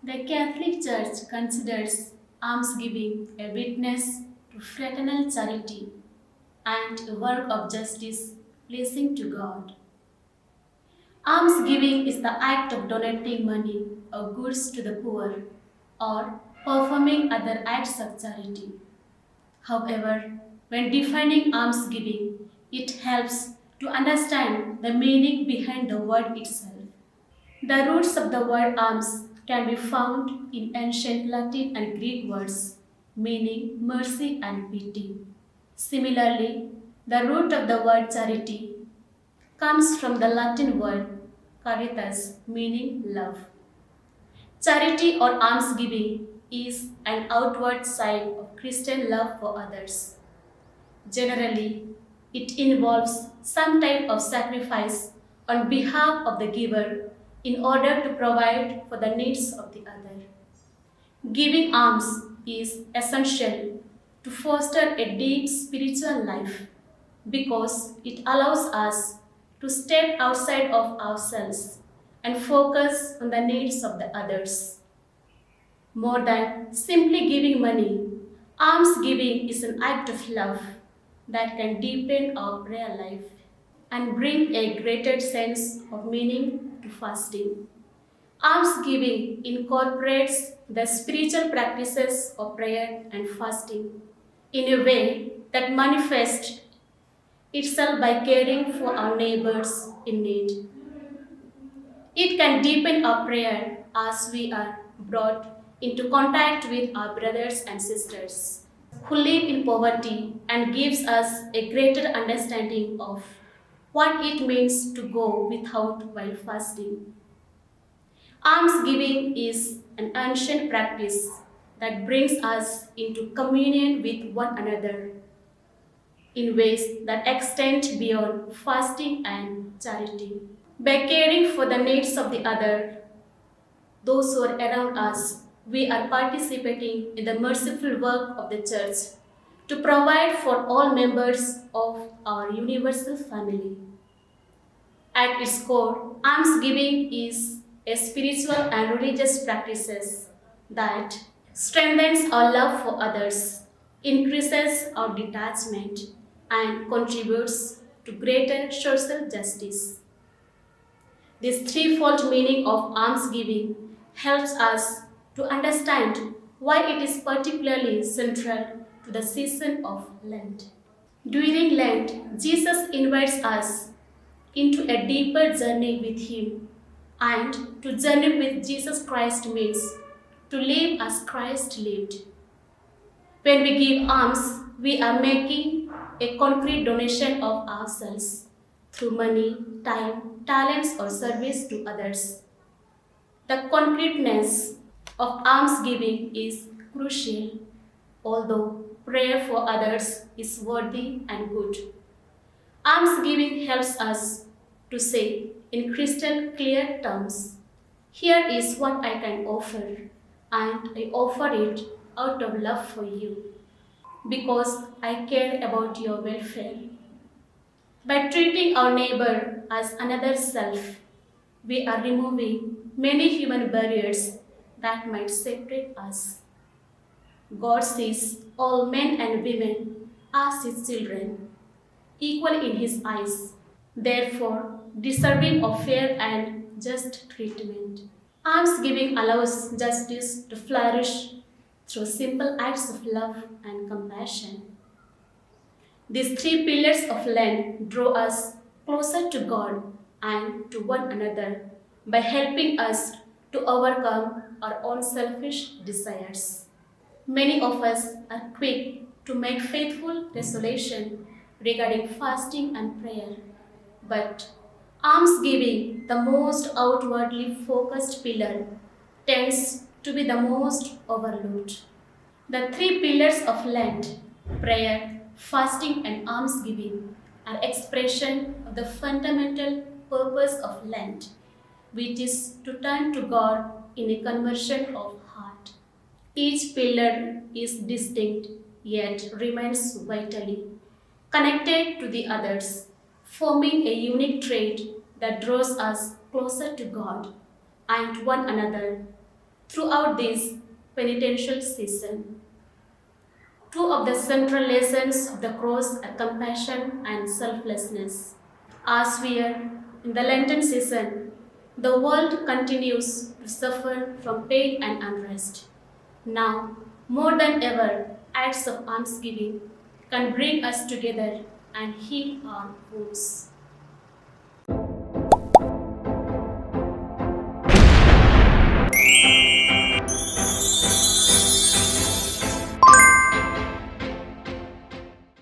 The Catholic Church considers almsgiving a witness to fraternal charity and a work of justice pleasing to God. Almsgiving is the act of donating money or goods to the poor or performing other acts of charity. However, when defining almsgiving, it helps to understand the meaning behind the word itself. The roots of the word alms can be found in ancient Latin and Greek words meaning mercy and pity. Similarly, the root of the word charity comes from the Latin word caritas meaning love. Charity or almsgiving is an outward sign of Christian love for others. Generally, it involves some type of sacrifice on behalf of the giver in order to provide for the needs of the other. Giving alms is essential to foster a deep spiritual life because it allows us to step outside of ourselves and focus on the needs of the others. More than simply giving money, almsgiving is an act of love that can deepen our prayer life and bring a greater sense of meaning to fasting. Almsgiving incorporates the spiritual practices of prayer and fasting in a way that manifests itself by caring for our neighbors in need. It can deepen our prayer as we are brought into contact with our brothers and sisters who live in poverty and gives us a greater understanding of what it means to go without while fasting. Almsgiving is an ancient practice that brings us into communion with one another in ways that extend beyond fasting and charity. By caring for the needs of the other, those who are around us, we are participating in the merciful work of the Church to provide for all members of our universal family. At its core, almsgiving is a spiritual and religious practice that strengthens our love for others, increases our detachment, and contributes to greater social justice. This threefold meaning of almsgiving helps us to understand why it is particularly central to the season of Lent. During Lent, Jesus invites us into a deeper journey with Him, and to journey with Jesus Christ means to live as Christ lived. When we give alms, we are making a concrete donation of ourselves through money, time, talents, or service to others. The concreteness of almsgiving is crucial, although prayer for others is worthy and good. Almsgiving helps us to say in crystal clear terms, here is what I can offer, and I offer it out of love for you, because I care about your welfare. By treating our neighbor as another self, we are removing many human barriers that might separate us. God sees all men and women as His children, equal in His eyes, therefore deserving of fair and just treatment. Almsgiving allows justice to flourish through simple acts of love and compassion. These three pillars of Lent draw us closer to God and to one another by helping us to overcome our own selfish desires. Many of us are quick to make faithful resolution regarding fasting and prayer, but almsgiving, the most outwardly focused pillar, tends to be the most overlooked. The three pillars of Lent, prayer, fasting, and almsgiving, are expression of the fundamental purpose of Lent, which is to turn to God in a conversion of heart. Each pillar is distinct yet remains vitally connected to the others, forming a unique trait that draws us closer to God and one another. throughout this penitential season. Two of the central lessons of the cross are compassion and selflessness. As we are in the Lenten season, the world continues to suffer from pain and unrest. Now, more than ever, acts of almsgiving can bring us together and heal our wounds.